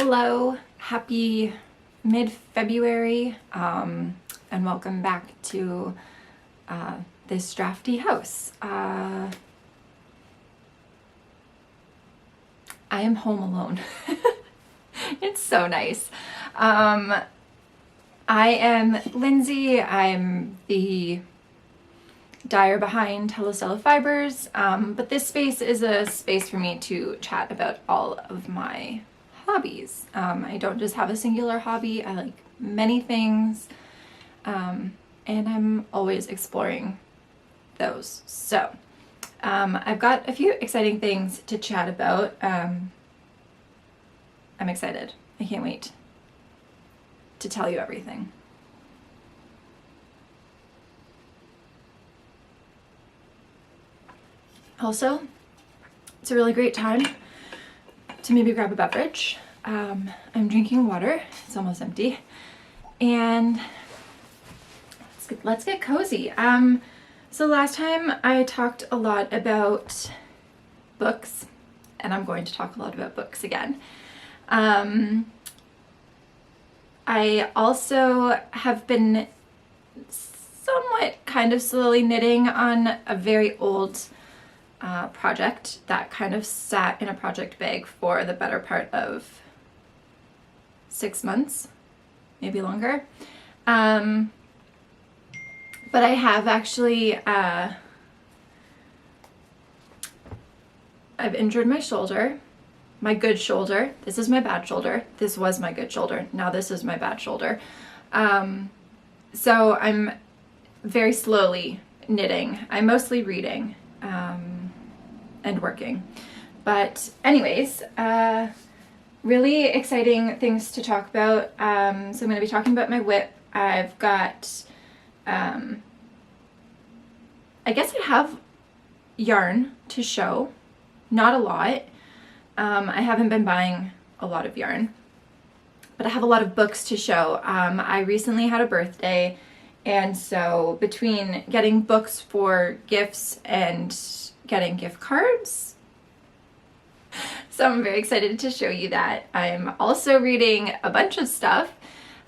Hello, happy mid-February, and welcome back to this drafty house. I am home alone. It's so nice. I am Lindsay. I'm the dyer behind Untitled Fibres, but this space is a space for me to chat about all of my hobbies. I don't just have a singular hobby. I like many things, and I'm always exploring those. So I've got a few exciting things to chat about. I'm excited. I can't wait to tell you everything. Also, it's a really great time to maybe grab a beverage. I'm drinking water. It's almost empty. And let's get cozy. So last time I talked a lot about books, and I'm going to talk a lot about books again. I also have been somewhat kind of slowly knitting on a very old project that kind of sat in a project bag for the better part of 6 months, maybe longer. But I have actually, I've injured my shoulder, my good shoulder. This is my bad shoulder. This was my good shoulder. Now this is my bad shoulder. So I'm very slowly knitting. I'm mostly reading and working. But anyways, really exciting things to talk about. So I'm going to be talking about my whip. I've got, I guess I have yarn to show. Not a lot. I haven't been buying a lot of yarn, but I have a lot of books to show. I recently had a birthday, and so between getting books for gifts and getting gift cards, so I'm very excited to show you that. I'm also reading a bunch of stuff.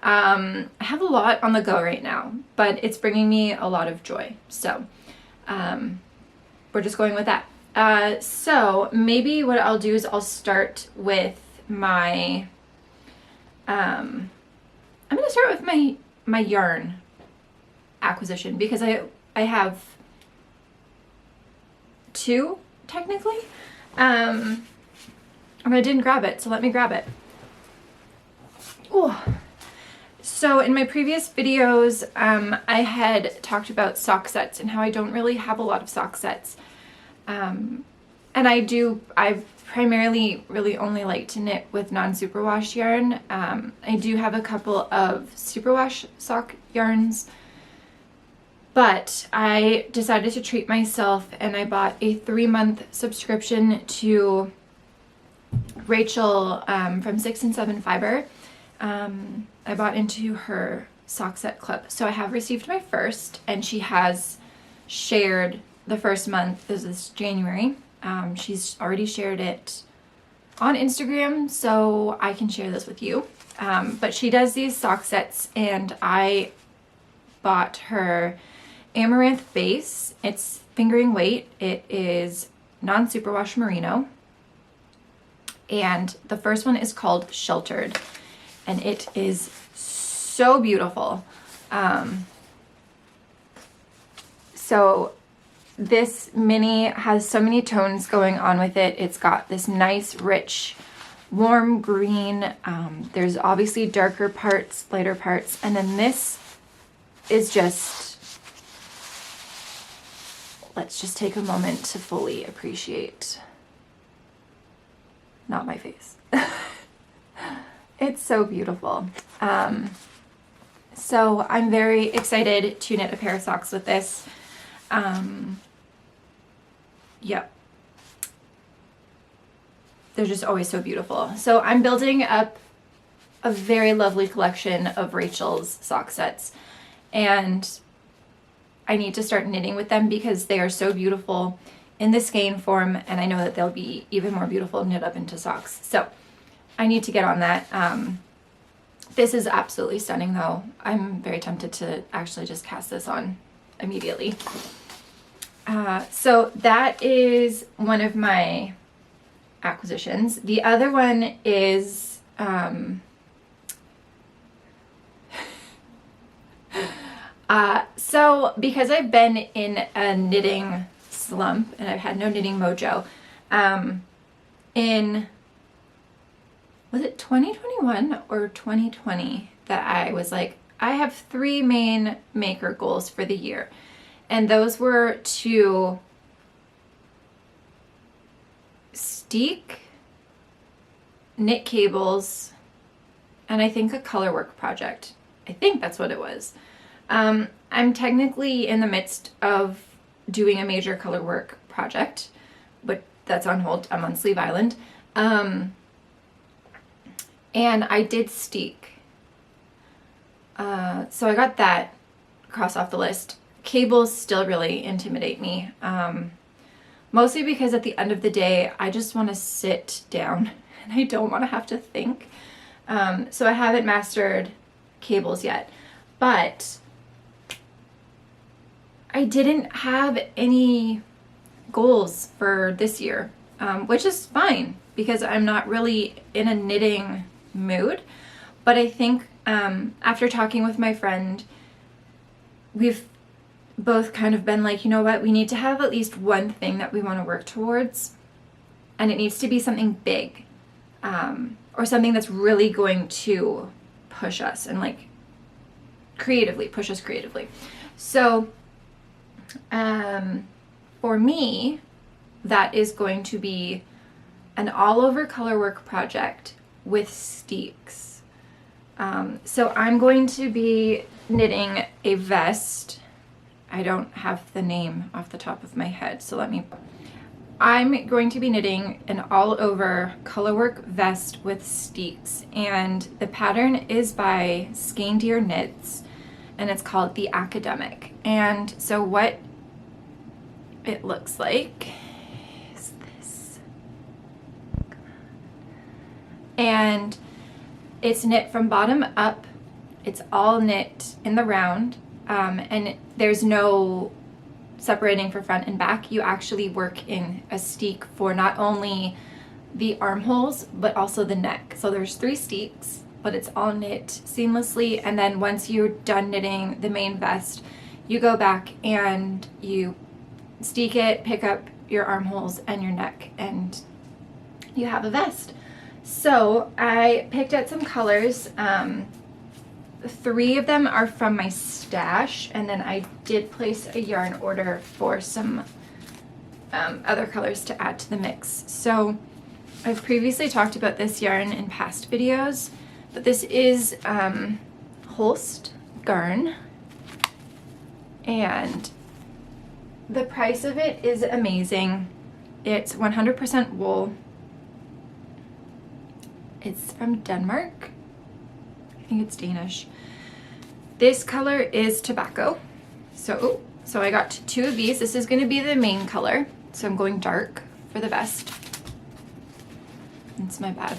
I have a lot on the go right now, but it's bringing me a lot of joy. So we're just going with that. So maybe what I'll do is I'll start with my, I'm going to start with my yarn acquisition, because I have two technically, and I didn't grab it, so let me grab it. Ooh. So in my previous videos, I had talked about sock sets and how I don't really have a lot of sock sets. And I primarily really only like to knit with non-superwash yarn. I do have a couple of superwash sock yarns, but I decided to treat myself and I bought a 3-month subscription to Rachel from 6 and 7 Fibre. I bought into her sock set club. So I have received my first, and she has shared the first month. This is January. She's already shared it on Instagram, so I can share this with you. But she does these sock sets, and I bought her Amaranth base. It's fingering weight. It is non-superwash merino. And the first one is called Sheltered, and it is so beautiful. So this mini has so many tones going on with it. It's got this nice, rich, warm green. There's obviously darker parts, lighter parts, and then this is just, let's just take a moment to fully appreciate, not my face. It's so beautiful. So I'm very excited to knit a pair of socks with this. Yep. They're just always so beautiful. So I'm building up a very lovely collection of Rachel's sock sets, and I need to start knitting with them because they are so beautiful in the skein form, and I know that they'll be even more beautiful knit up into socks. So I need to get on that. This is absolutely stunning though. I'm very tempted to actually just cast this on immediately. So that is one of my acquisitions. The other one is so because I've been in a knitting slump and I've had no knitting mojo, in, was it 2021 or 2020 that I was like, I have 3 main maker goals for the year. And those were to steek, knit cables, and I think a colorwork project. I think that's what it was. I'm technically in the midst of doing a major colorwork project, but that's on hold. I'm on Sleeve Island. And I did steek. So I got that crossed off the list. Cables still really intimidate me. Mostly because at the end of the day, I just want to sit down and I don't want to have to think. So I haven't mastered cables yet, but I didn't have any goals for this year, which is fine because I'm not really in a knitting mood. But I think after talking with my friend, we've both kind of been like, you know what, we need to have at least one thing that we want to work towards, and it needs to be something big, or something that's really going to push us and like creatively, push us creatively. So for me, that is going to be an all-over colorwork project with steeks. So I'm going to be knitting a vest. I don't have the name off the top of my head, so I'm going to be knitting an all-over colorwork vest with steeks, and the pattern is by Skeindeer Knits, and it's called The Academic. And so what it looks like is this. And it's knit from bottom up. It's all knit in the round, and there's no separating for front and back. You actually work in a steek for not only the armholes, but also the neck. So there's 3 steeks, but it's all knit seamlessly. And then once you're done knitting the main vest, you go back and you steek it, pick up your armholes and your neck, and you have a vest. So I picked out some colors. 3 of them are from my stash, and then I did place a yarn order for some other colors to add to the mix. So I've previously talked about this yarn in past videos, but this is Holst Garn, and the price of it is amazing. It's 100% wool. It's from Denmark. I think it's Danish. This color is tobacco. So I got 2 of these. This is going to be the main color. So I'm going dark for the vest. It's my bad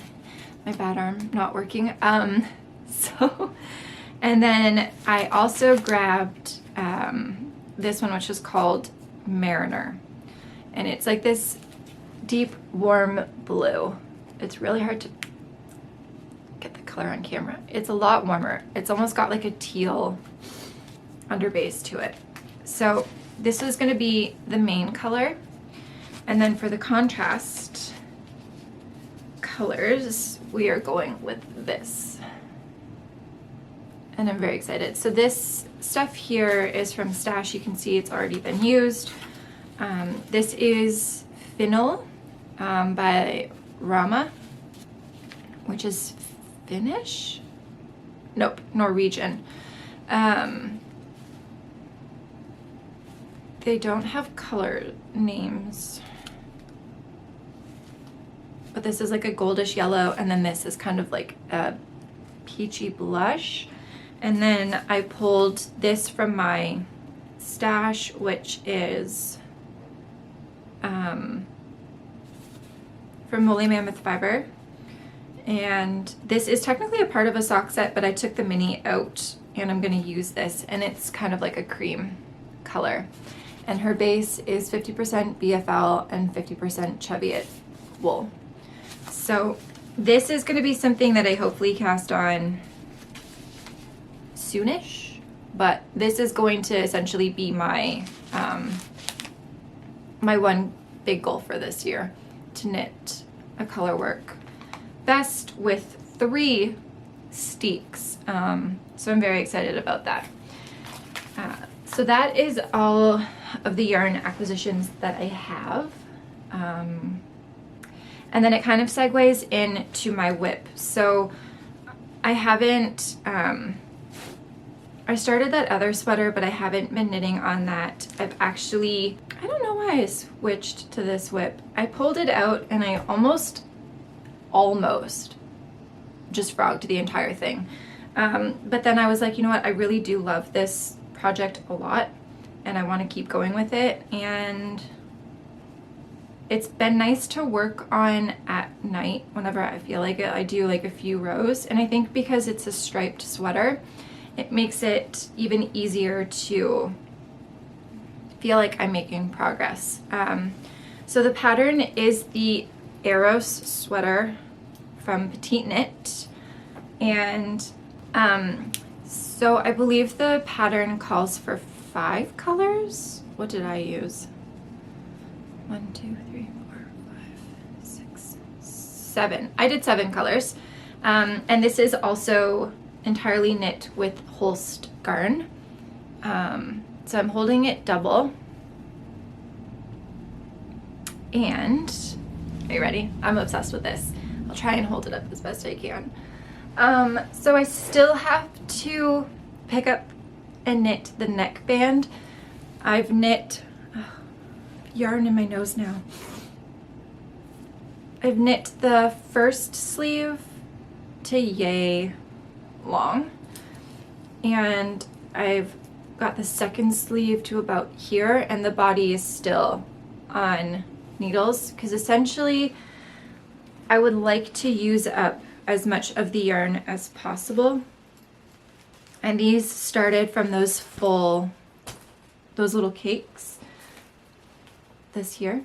arm not working. And then I also grabbed this one, which is called Mariner. And it's like this deep, warm blue. It's really hard to get the color on camera. It's a lot warmer. It's almost got like a teal underbase to it. So this is going to be the main color. And then for the contrast colors, we are going with this. And I'm very excited. So this stuff here is from Stash. You can see it's already been used. This is Finull by Rauma, which is Finnish? Nope, Norwegian. They don't have color names, but this is like a goldish yellow, and then this is kind of like a peachy blush. And then I pulled this from my stash, which is from Mammoth Fibre, And this is technically a part of a sock set, but I took the mini out and I'm gonna use this, and it's kind of like a cream color. And her base is 50% BFL and 50% Cheviot wool. So this is gonna be something that I hopefully cast on soonish, but this is going to essentially be my my one big goal for this year, to knit a color work vest with 3 steeks. So I'm very excited about that. So that is all of the yarn acquisitions that I have. And then it kind of segues into my whip. So I haven't, I started that other sweater, but I haven't been knitting on that. I've actually, I don't know why I switched to this whip. I pulled it out and I almost just frogged the entire thing. But then I was like, you know what, I really do love this project a lot and I want to keep going with it. And it's been nice to work on at night whenever I feel like it. I do like a few rows, and I think because it's a striped sweater, it makes it even easier to feel like I'm making progress. So the pattern is the Aeros Sweater from Petite Knit, and so I believe the pattern calls for 5 colors. What did I use? 1, 2, 3, 4, 5, 6, 7. I did 7 colors. And this is also entirely knit with Holst Garn. So I'm holding it double. And, are you ready? I'm obsessed with this. I'll try and hold it up as best I can. So I still have to pick up and knit the neckband. I've knit, yarn in my nose now. I've knit the first sleeve to yay long, and I've got the second sleeve to about here, and the body is still on needles, because essentially I would like to use up as much of the yarn as possible. And these started from those little cakes this here.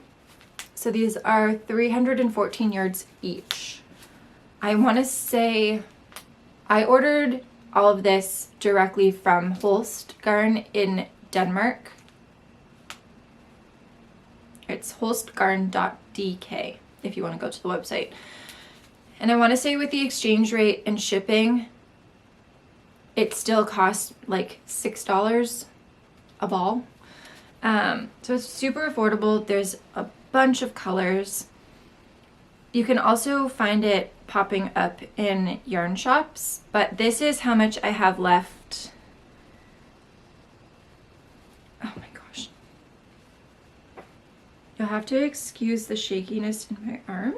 So these are 314 yards each. I want to say I ordered all of this directly from Holst Garn in Denmark. It's holstgarn.dk if you want to go to the website. And I want to say with the exchange rate and shipping, it still costs like $6 a ball. So it's super affordable. There's a bunch of colors. You can also find it popping up in yarn shops, but this is how much I have left. Oh my gosh. You'll have to excuse the shakiness in my arm.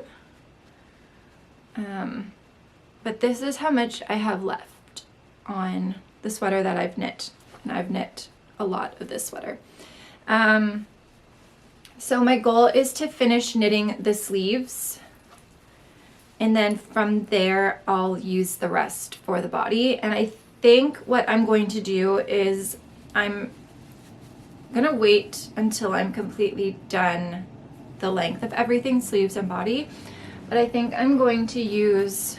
But this is how much I have left on the sweater that I've knit. And I've knit a lot of this sweater. So my goal is to finish knitting the sleeves, and then from there I'll use the rest for the body. And I think what I'm going to do is I'm gonna wait until I'm completely done the length of everything, sleeves and body, but I think I'm going to use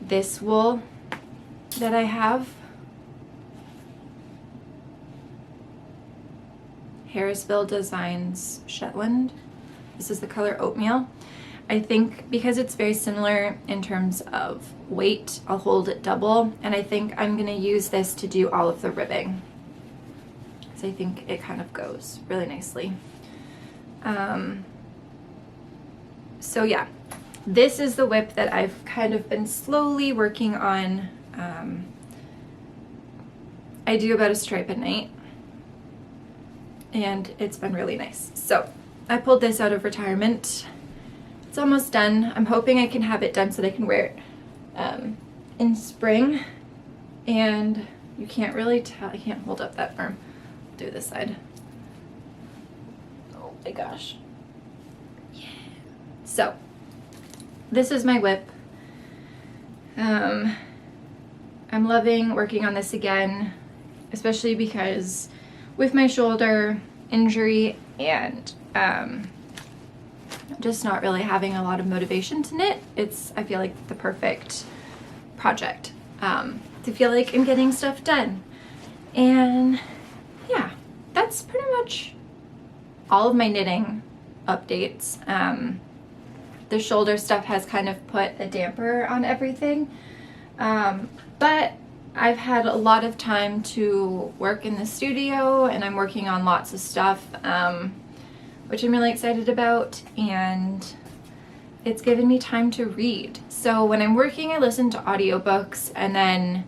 this wool that I have, Harrisville Designs Shetland. This is the color Oatmeal. I think because it's very similar in terms of weight, I'll hold it double, and I think I'm gonna use this to do all of the ribbing. So I think it kind of goes really nicely. So yeah, this is the whip that I've kind of been slowly working on. I do about a stripe a night, and it's been really nice. So I pulled this out of retirement. It's almost done. I'm hoping I can have it done so that I can wear it in spring. And you can't really tell, I can't hold up that arm. I'll do this side. Oh my gosh. Yeah. So this is my whip. I'm loving working on this again, especially because with my shoulder injury and just not really having a lot of motivation to knit, it's, I feel like, the perfect project to feel like I'm getting stuff done. And yeah, that's pretty much all of my knitting updates. The shoulder stuff has kind of put a damper on everything, but I've had a lot of time to work in the studio, and I'm working on lots of stuff, which I'm really excited about, and it's given me time to read. So when I'm working, I listen to audiobooks, and then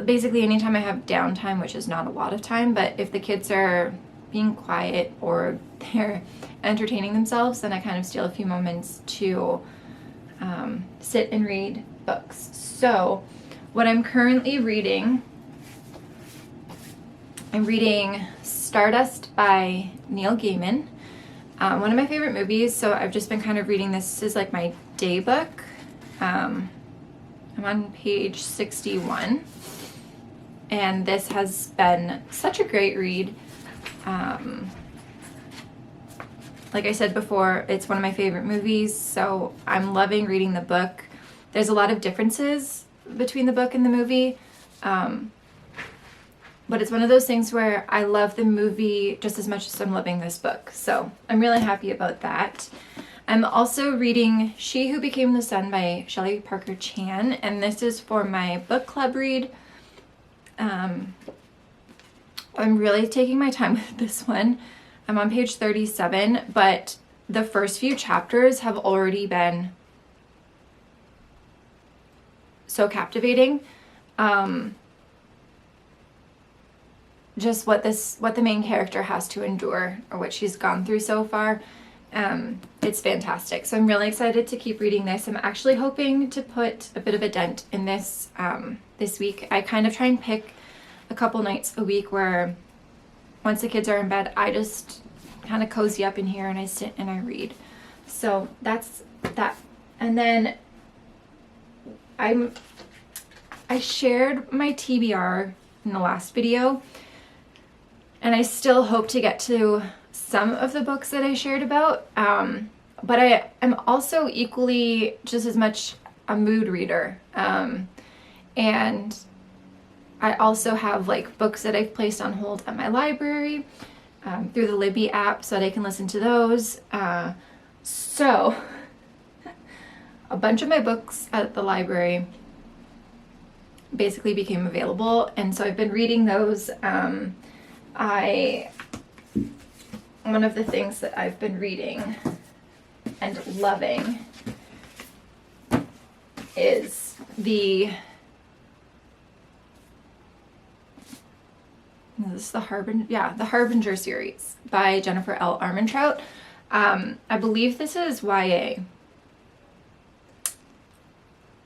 basically anytime I have downtime, which is not a lot of time, but if the kids are being quiet or they're entertaining themselves, then I kind of steal a few moments to sit and read books. So what I'm currently reading, I'm reading Stardust by Neil Gaiman, one of my favorite movies, so I've just been kind of reading this as like my day book. I'm on page 61, and this has been such a great read. Like I said before, it's one of my favorite movies, so I'm loving reading the book. There's a lot of differences between the book and the movie, but it's one of those things where I love the movie just as much as I'm loving this book, so I'm really happy about that. I'm also reading She Who Became the Sun by Shelley Parker Chan, and this is for my book club read. I'm really taking my time with this one. I'm on page 37, but the first few chapters have already been so captivating. Just what the main character has to endure, or what she's gone through so far. It's fantastic. So I'm really excited to keep reading this. I'm actually hoping to put a bit of a dent in this this week. I kind of try and pick a couple nights a week where once the kids are in bed, I just kind of cozy up in here and I sit and I read. So that's that. And then I shared my TBR in the last video, and I still hope to get to some of the books that I shared about, but I am also equally just as much a mood reader, and I also have like books that I've placed on hold at my library through the Libby app so that I can listen to those. So a bunch of my books at the library basically became available, and so I've been reading those. One of the things that I've been reading and loving is the Harbinger series by Jennifer L. Armentrout. I believe this is YA,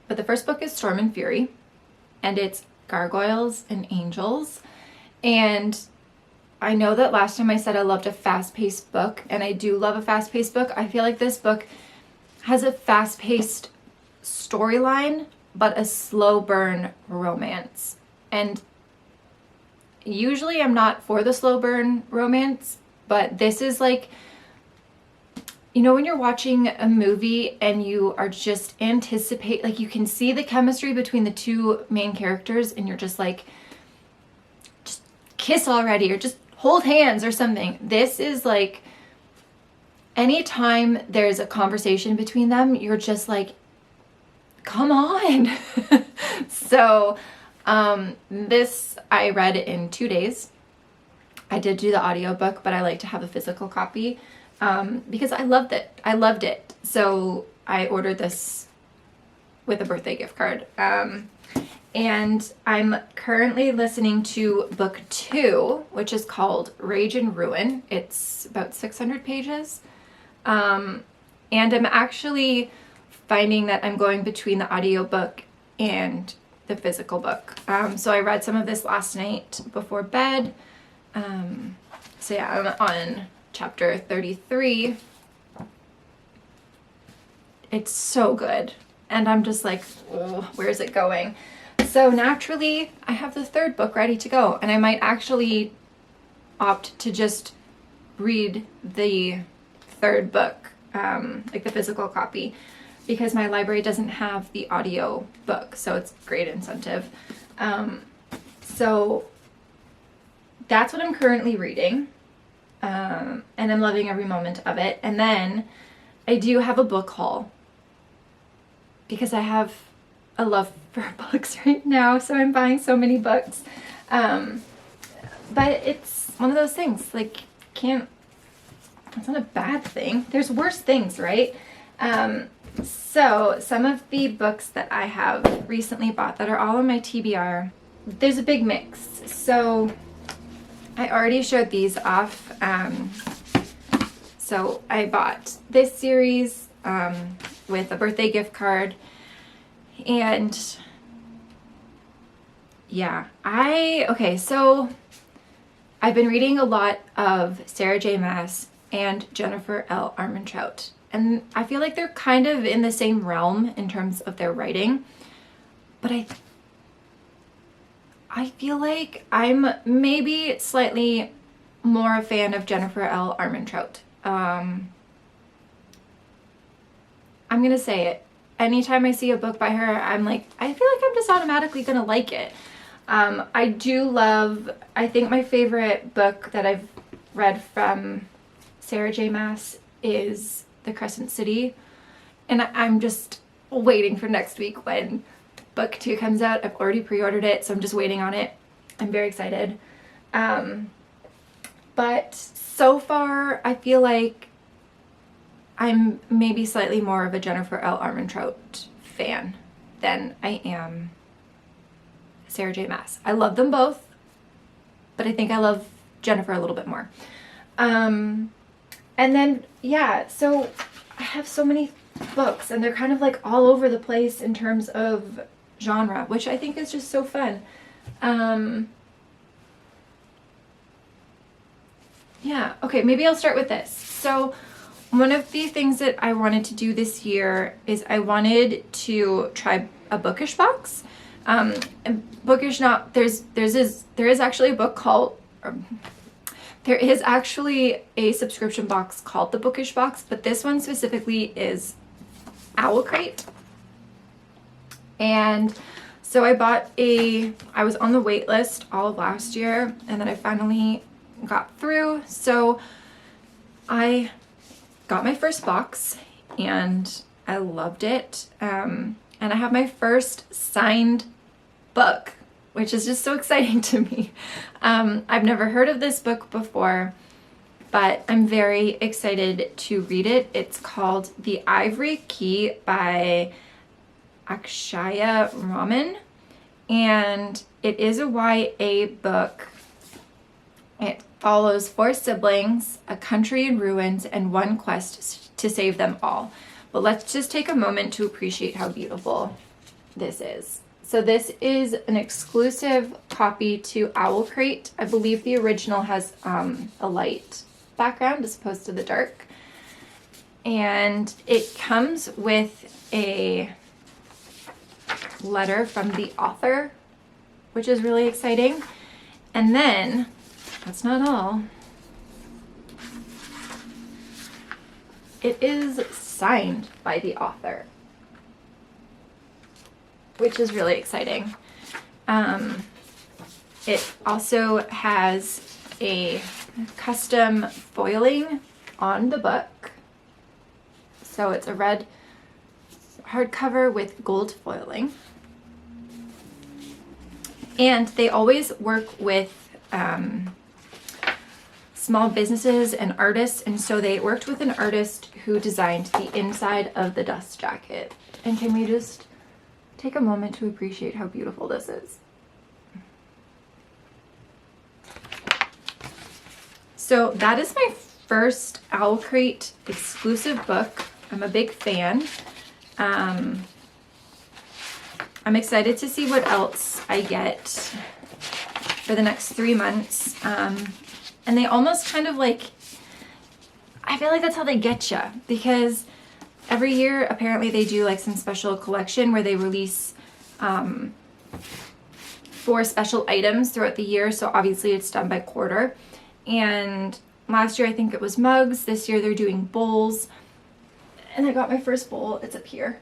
but the first book is Storm and Fury, and it's gargoyles and angels. And I know that last time I said I loved a fast-paced book, and I do love a fast-paced book. I feel like this book has a fast-paced storyline, but a slow burn romance. And usually I'm not for the slow burn romance, but this is like, you know when you're watching a movie and you are just anticipate, like you can see the chemistry between the two main characters and you're just like, just kiss already, or just hold hands or something. This is like, anytime there's a conversation between them, you're just like, come on. So this I read in 2 days. I did do the audiobook, but I like to have a physical copy because I loved it. So I ordered this with a birthday gift card. And I'm currently listening to book 2, which is called Rage and Ruin. It's about 600 pages. And I'm actually finding that I'm going between the audiobook and the physical book. So I read some of this last night before bed. So yeah, I'm on chapter 33. It's so good. And I'm just like, oh, where is it going? So naturally, I have the third book ready to go, and I might actually opt to just read the third book, like the physical copy, because my library doesn't have the audio book, so it's great incentive. So that's what I'm currently reading, and I'm loving every moment of it. And then I do have a book haul, because I have a love for books right now, so I'm buying so many books. But it's one of those things, like, it's not a bad thing. There's worse things, right? So some of the books that I have recently bought that are all on my TBR, there's a big mix. So I already showed these off. So I bought this series with a birthday gift card. And yeah, okay, so I've been reading a lot of Sarah J. Maas and Jennifer L. Armentrout, and I feel like they're kind of in the same realm in terms of their writing, but I feel like I'm maybe slightly more a fan of Jennifer L. Armentrout. I'm gonna say it. Anytime I see a book by her, I'm like, I feel like I'm just automatically gonna like it. I do love, I think my favorite book that I've read from Sarah J. Maas is The Crescent City, and I'm just waiting for next week when book 2 comes out. I've already pre-ordered it, so I'm just waiting on it. I'm very excited. But so far, I feel like I'm maybe slightly more of a Jennifer L. Armentrout fan than I am Sarah J. Maas. I love them both, but I think I love Jennifer a little bit more. And then, yeah, so I have so many books, and they're kind of like all over the place in terms of genre, which I think is just so fun. Yeah, okay, maybe I'll start with this. So one of the things that I wanted to do this year is I wanted to try a bookish box. And bookish, not, there is actually a book called, there is actually a subscription box called the Bookish Box, but this one specifically is Owl Crate. And so I was on the wait list all of last year, and then I finally got through. So I got my first box and I loved it. And I have my first signed book, which is just so exciting to me. I've never heard of this book before, but I'm very excited to read it. It's called The Ivory Key by Akshaya Raman, and it is a YA book. It follows 4 siblings, a country in ruins, and one quest to save them all. But let's just take a moment to appreciate how beautiful this is. So this is an exclusive copy to Owl Crate. I believe the original has a light background as opposed to the dark. And it comes with a letter from the author, which is really exciting. And then, that's not all. It is signed by the author, which is really exciting. It also has a custom foiling on the book. So it's a red hardcover with gold foiling. And they always work with small businesses and artists, and so they worked with an artist who designed the inside of the dust jacket. And can we just take a moment to appreciate how beautiful this is? So that is my first Owl Crate exclusive book. I'm a big fan. I'm excited to see what else I get for the next 3 months. And they almost kind of like, I feel like that's how they get you, because every year apparently they do like some special collection where they release 4 special items throughout the year. So obviously it's done by quarter. And last year I think it was mugs. This year they're doing bowls. And I got my first bowl. It's up here.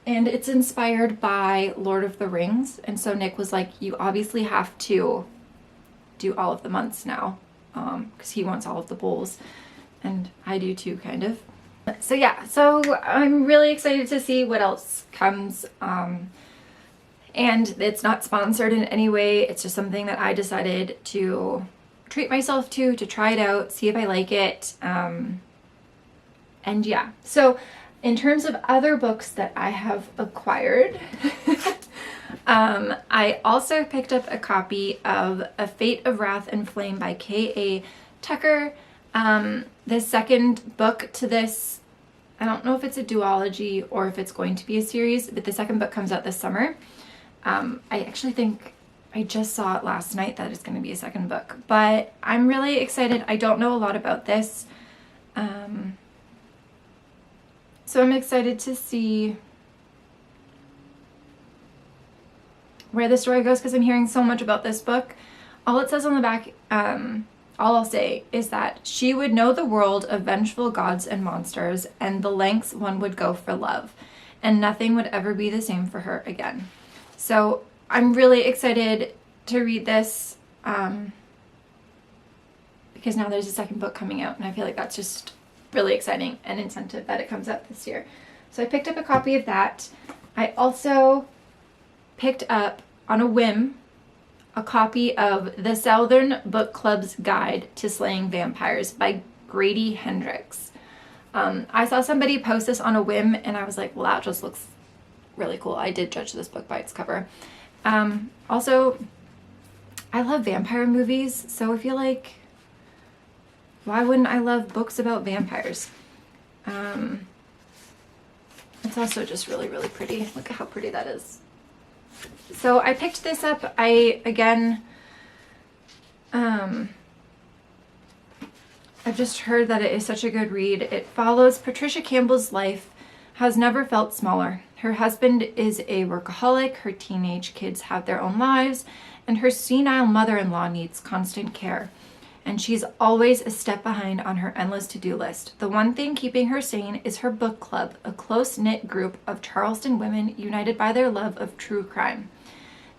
And it's inspired by Lord of the Rings. And so Nick was like, you obviously have to do all of the months now. Because he wants all of the bowls. And I do too, kind of. So yeah, so I'm really excited to see what else comes. And it's not sponsored in any way. It's just something that I decided to treat myself to try it out, see if I like it. And yeah, so in terms of other books that I have acquired, I also picked up a copy of A Fate of Wrath and Flame by K.A. Tucker. The second book to this, I don't know if it's a duology or if it's going to be a series, but the second book comes out this summer. I actually think I just saw it last night that it's going to be a second book, but I'm really excited. I don't know a lot about this. So I'm excited to see where the story goes because I'm hearing so much about this book. All it says on the back, all I'll say is that she would know the world of vengeful gods and monsters and the lengths one would go for love, and nothing would ever be the same for her again. So I'm really excited to read this because now there's a second book coming out, and I feel like that's just really exciting and incentive that it comes out this year. So I picked up a copy of that. I also picked up, on a whim, a copy of The Southern Book Club's Guide to Slaying Vampires by Grady Hendrix. I saw somebody post this on a whim, and I was like, well, that just looks really cool. I did judge this book by its cover. Also, I love vampire movies, so I feel like, why wouldn't I love books about vampires? It's also just really, really pretty. Look at how pretty that is. So I picked this up. I've just heard that it is such a good read. It follows Patricia Campbell's life has never felt smaller. Her husband is a workaholic, her teenage kids have their own lives, and her senile mother-in-law needs constant care. And she's always a step behind on her endless to-do list. The one thing keeping her sane is her book club, a close-knit group of Charleston women united by their love of true crime.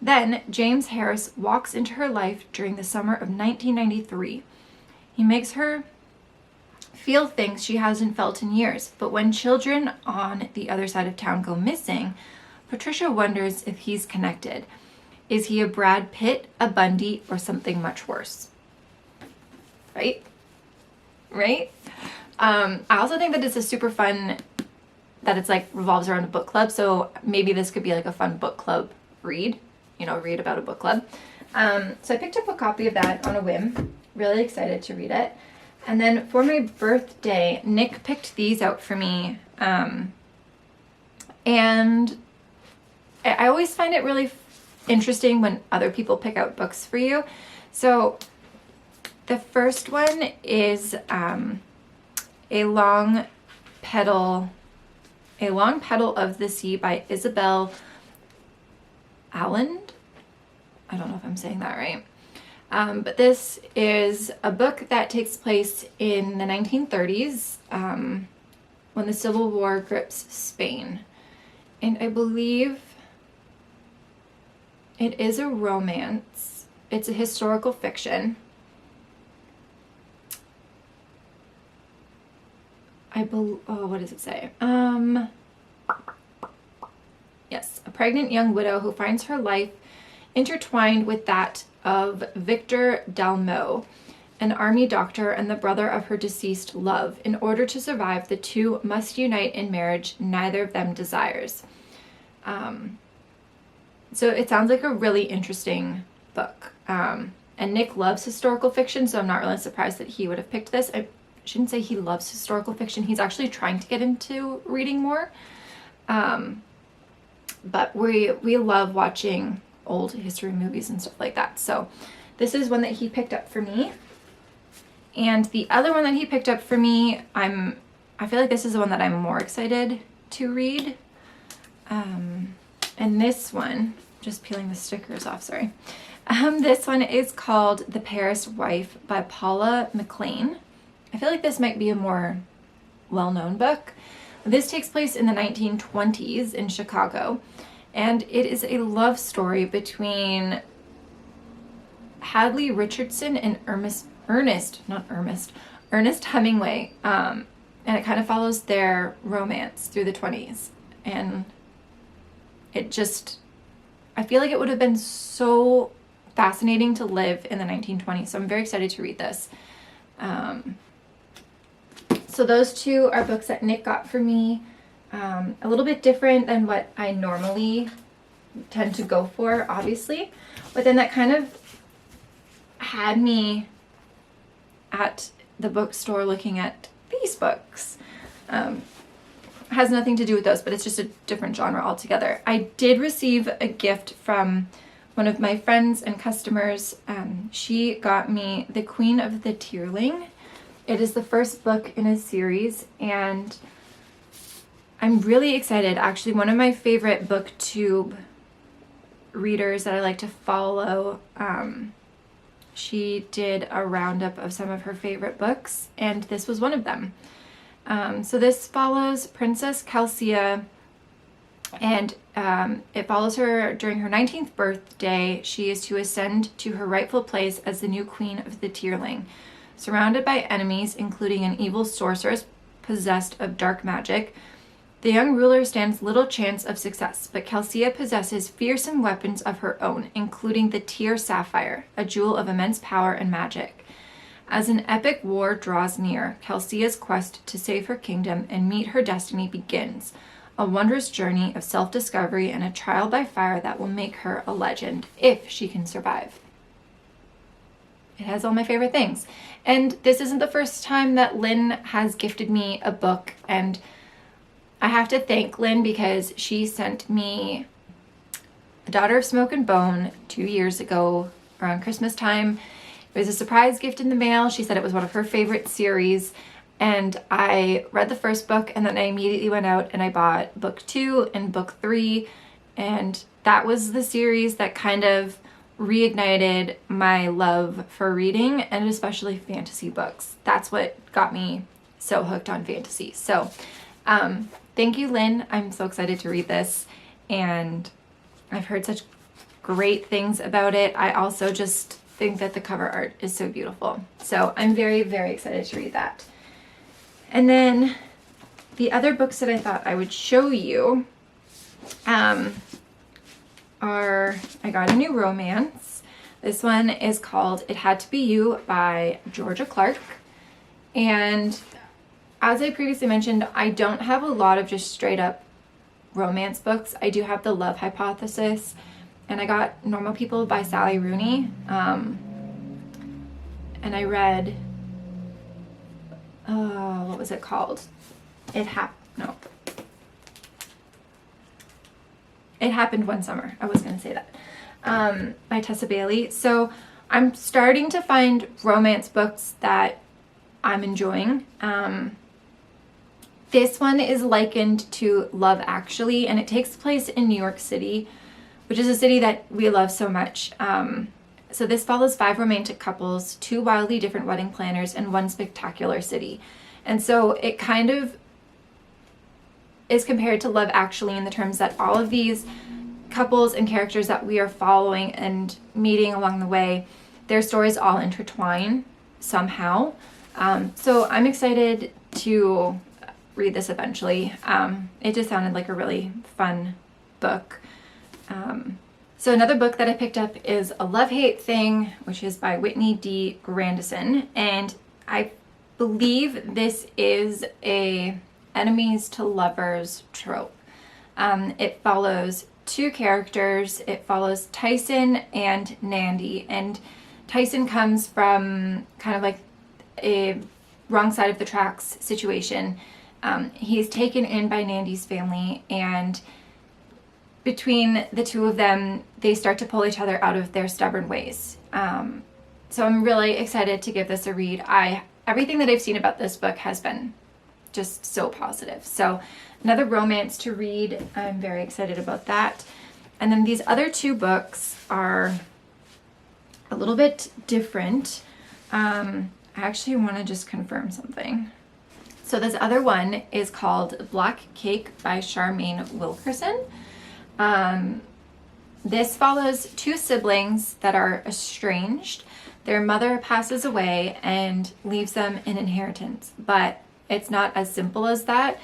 Then, James Harris walks into her life during the summer of 1993. He makes her feel things she hasn't felt in years, but when children on the other side of town go missing, Patricia wonders if he's connected. Is he a Brad Pitt, a Bundy, or something much worse? Right? I also think that it's a super fun, that it's like revolves around a book club, so maybe this could be like a fun book club read, read about a book club. So I picked up a copy of that on a whim, really excited to read it. And then for my birthday, Nick picked these out for me, and I always find it really interesting when other people pick out books for you. So the first one is a long petal of the Sea by Isabel Alland. I don't know if I'm saying that right. But this is a book that takes place in the 1930s when the Civil War grips Spain. And I believe it is a romance. It's a historical fiction. What does it say? Yes, a pregnant young widow who finds her life intertwined with that of Victor Dalmau, an army doctor and the brother of her deceased love. In order to survive, the two must unite in marriage neither of them desires. So it sounds like a really interesting book. And Nick loves historical fiction, so I'm not really surprised that he would have picked this. I shouldn't say he loves historical fiction. He's actually trying to get into reading more. But we love watching old history movies and stuff like that. So this is one that he picked up for me. And the other one that he picked up for me, I'm I feel like this is the one that I'm more excited to read. And this one, just peeling the stickers off, sorry. This one is called The Paris Wife by Paula Mclean. I feel like this might be a more well-known book. This takes place in the 1920s in Chicago, and it is a love story between Hadley Richardson and Ernest Hemingway. And it kind of follows their romance through the 20s. And it just, I feel like it would have been so fascinating to live in the 1920s. So I'm very excited to read this. So those two are books that Nick got for me. A little bit different than what I normally tend to go for, obviously. But then that kind of had me at the bookstore looking at these books. Has nothing to do with those, but it's just a different genre altogether. I did receive a gift from one of my friends and customers. She got me The Queen of the Tearling. It is the first book in a series, and I'm really excited. Actually, one of my favorite booktube readers that I like to follow, she did a roundup of some of her favorite books, and this was one of them. So this follows Princess Calcia, and it follows her during her 19th birthday. She is to ascend to her rightful place as the new queen of the Tearling. Surrounded by enemies, including an evil sorceress possessed of dark magic, the young ruler stands little chance of success, but Calcia possesses fearsome weapons of her own, including the Tear Sapphire, a jewel of immense power and magic. As an epic war draws near, Calcia's quest to save her kingdom and meet her destiny begins, a wondrous journey of self-discovery and a trial by fire that will make her a legend, if she can survive. It has all my favorite things. And this isn't the first time that Lynn has gifted me a book, and I have to thank Lynn because she sent me The Daughter of Smoke and Bone 2 years ago around Christmas time. It was a surprise gift in the mail. She said it was one of her favorite series, and I read the first book, and then I immediately went out and I bought book 2 and book 3, and that was the series that kind of reignited my love for reading, and especially fantasy books. That's what got me so hooked on fantasy. So thank you, Lynn. I'm so excited to read this, and I've heard such great things about it. I also just think that the cover art is so beautiful. So I'm very, very excited to read that. And then the other books that I thought I would show you are, I got a new romance. This one is called It Had to Be You by Georgia Clark. And as I previously mentioned, I don't have a lot of just straight up romance books. I do have The Love Hypothesis, and I got Normal People by Sally Rooney. And I read, what was it called? It Happened One Summer. I was going to say that. By Tessa Bailey. So I'm starting to find romance books that I'm enjoying. This one is likened to Love Actually, and it takes place in New York City, which is a city that we love so much. So this follows 5 romantic couples, 2 wildly different wedding planners, and 1 spectacular city. And so it kind of is compared to Love Actually in the terms that all of these couples and characters that we are following and meeting along the way, their stories all intertwine somehow. So I'm excited to read this eventually. It just sounded like a really fun book. So another book that I picked up is A Love-Hate Thing, which is by Whitney D. Grandison, and I believe this is a enemies to lovers trope. It follows 2 characters. It follows Tyson and Nandy, and Tyson comes from kind of like a wrong side of the tracks situation. He's taken in by Nandy's family, and between the 2 of them, they start to pull each other out of their stubborn ways. So I'm really excited to give this a read. Everything that I've seen about this book has been just so positive. So another romance to read. I'm very excited about that. And then these other two books are a little bit different. I actually want to just confirm something. So this other one is called Black Cake by Charmaine Wilkerson. This follows two siblings that are estranged. Their mother passes away and leaves them an inheritance, but it's not as simple as that.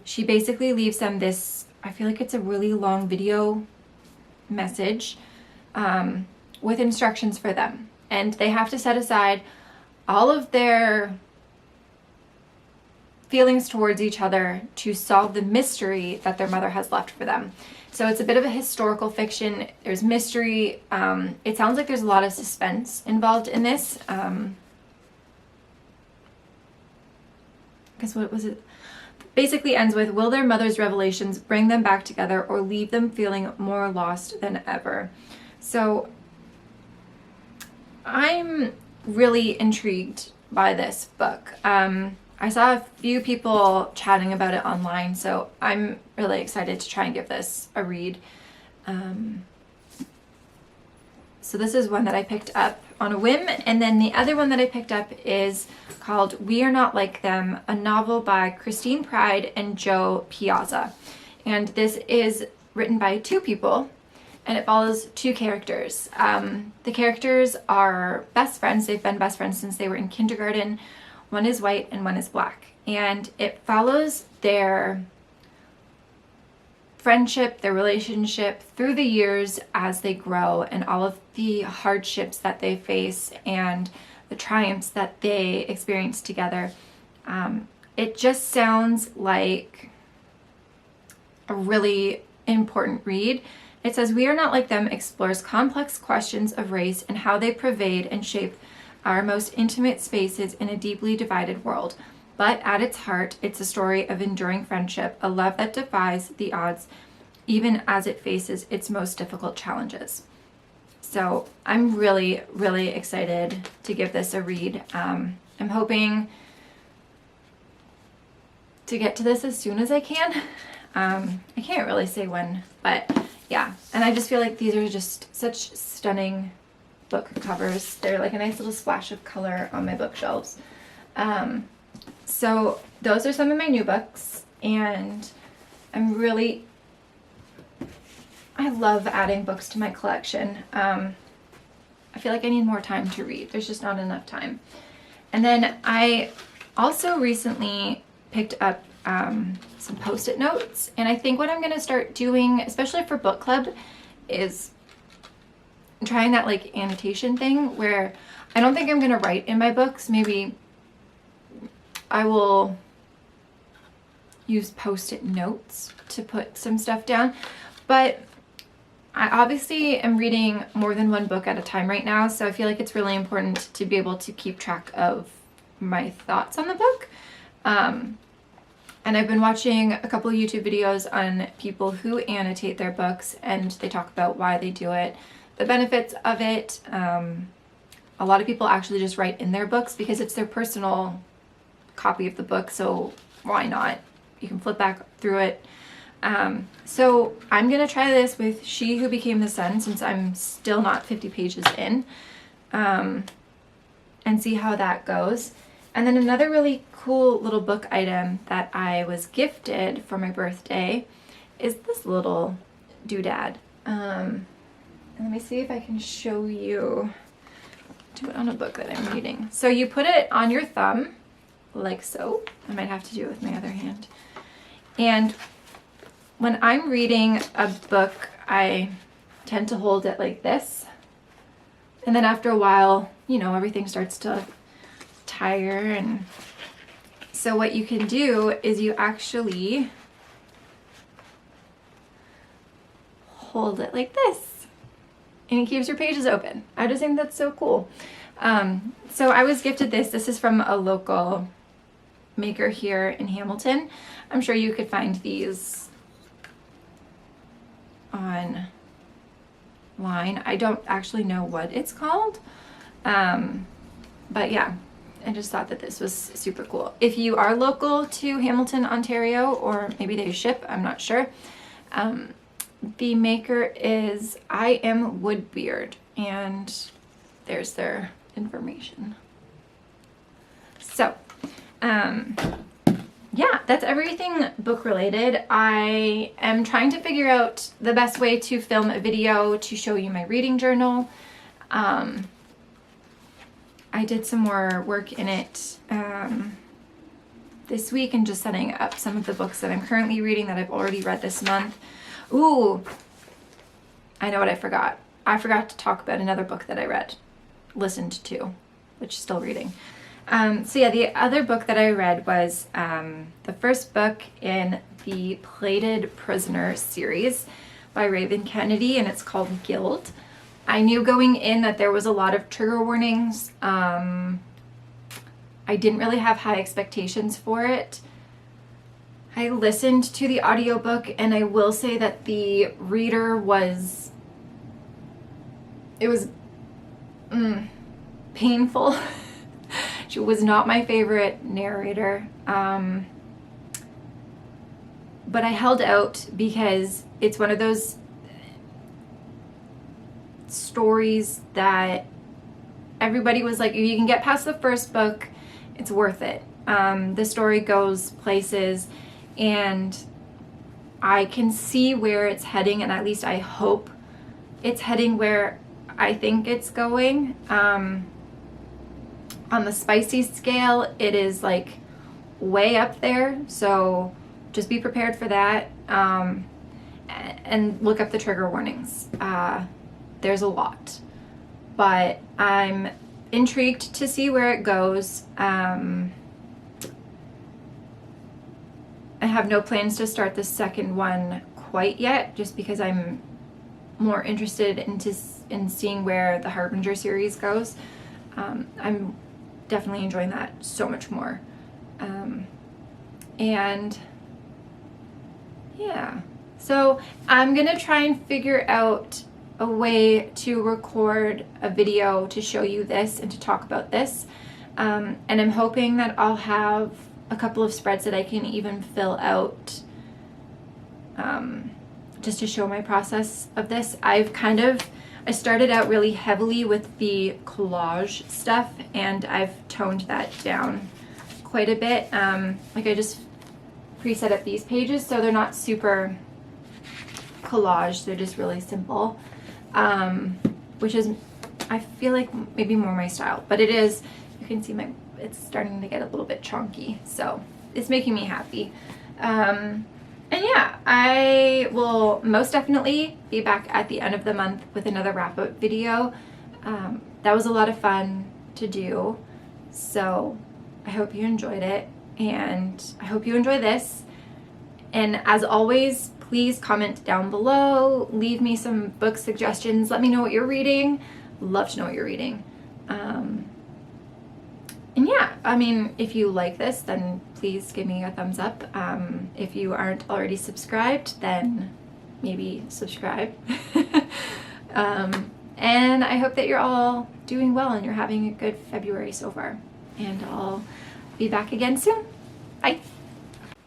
She basically leaves them this, I feel like it's a really long video message with instructions for them. And they have to set aside all of their feelings towards each other to solve the mystery that their mother has left for them. So it's a bit of a historical fiction. There's mystery. It sounds like there's a lot of suspense involved in this. Because what was it? Basically ends with, will their mother's revelations bring them back together or leave them feeling more lost than ever? So I'm really intrigued by this book. I saw a few people chatting about it online, so I'm really excited to try and give this a read. So this is one that I picked up on a whim, and then the other one that I picked up is called We Are Not Like Them, a novel by Christine Pride and Joe Piazza. And this is written by two people, and it follows two characters. The characters are best friends. They've been best friends since they were in kindergarten. One is white and one is black. And it follows their friendship, their relationship through the years as they grow, and all of the hardships that they face and the triumphs that they experience together. It just sounds like a really important read. It says, We Are Not Like Them explores complex questions of race and how they pervade and shape our most intimate spaces in a deeply divided world. But at its heart, it's a story of enduring friendship, a love that defies the odds, even as it faces its most difficult challenges. So I'm really, really excited to give this a read. I'm hoping to get to this as soon as I can. I can't really say when, but yeah. And I just feel like these are just such stunning book covers. They're like a nice little splash of color on my bookshelves. So those are some of my new books, and I love adding books to my collection. I feel like I need more time to read. There's just not enough time. And then I also recently picked up some Post-it notes, and I think what I'm going to start doing, especially for book club, is trying that like annotation thing where I don't think I'm going to write in my books. Maybe I will use Post-it notes to put some stuff down. But I obviously am reading more than one book at a time right now, so I feel like it's really important to be able to keep track of my thoughts on the book. And I've been watching a couple of YouTube videos on people who annotate their books, and they talk about why they do it, the benefits of it. A lot of people actually just write in their books because it's their personal copy of the book, so why not? You can flip back through it. So I'm gonna try this with She Who Became the Sun, since I'm still not 50 pages in, and see how that goes. And then another really cool little book item that I was gifted for my birthday is this little doodad. And let me see if I can show you. Do it on a book that I'm reading. So you put it on your thumb, like so. I might have to do it with my other hand. And when I'm reading a book, I tend to hold it like this. And then after a while, you know, everything starts to tire. And so what you can do is you actually hold it like this, and it keeps your pages open. I just think that's so cool. So I was gifted this. This is from a local maker here in Hamilton. I'm sure you could find these online. I don't actually know what it's called. But yeah, I just thought that this was super cool. If you are local to Hamilton, Ontario, or maybe they ship, I'm not sure. The maker is I Am Woodbeard, and there's their information. So, yeah, that's everything book related. I am trying to figure out the best way to film a video to show you my reading journal. I did some more work in it this week and just setting up some of the books that I'm currently reading that I've already read this month. Ooh, I know what I forgot. I forgot to talk about another book that I listened to, which is still reading. So yeah, the other book that I read was the first book in the Plated Prisoner series by Raven Kennedy, and it's called Guild. I knew going in that there was a lot of trigger warnings. I didn't really have high expectations for it. I listened to the audiobook, and I will say that the reader was, it was painful. She was not my favorite narrator. But I held out because it's one of those stories that everybody was like, if you can get past the first book, it's worth it. The story goes places, and I can see where it's heading, and at least I hope it's heading where I think it's going. On the spicy scale, it is like way up there, so just be prepared for that, and look up the trigger warnings. There's a lot, but I'm intrigued to see where it goes. I have no plans to start the second one quite yet, just because I'm more interested in seeing where the Harbinger series goes. I'm definitely enjoying that so much more. And yeah, so I'm gonna try and figure out a way to record a video to show you this and to talk about this. And I'm hoping that I'll have a couple of spreads that I can even fill out just to show my process of this. I started out really heavily with the collage stuff, and I've toned that down quite a bit. Like I just preset up these pages so they're not super collage, they're just really simple. Which is, I feel like maybe more my style, but it is, you can see it's starting to get a little bit chunky, so it's making me happy. And yeah, I will most definitely be back at the end of the month with another wrap-up video. That was a lot of fun to do, so I hope you enjoyed it, and I hope you enjoy this. And as always, please comment down below, leave me some book suggestions, let me know what you're reading. Love to know what you're reading. And yeah, I mean, if you like this, then please give me a thumbs up. If you aren't already subscribed, then maybe subscribe. And I hope that you're all doing well and you're having a good February so far. And I'll be back again soon. Bye.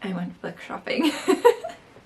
I went book shopping.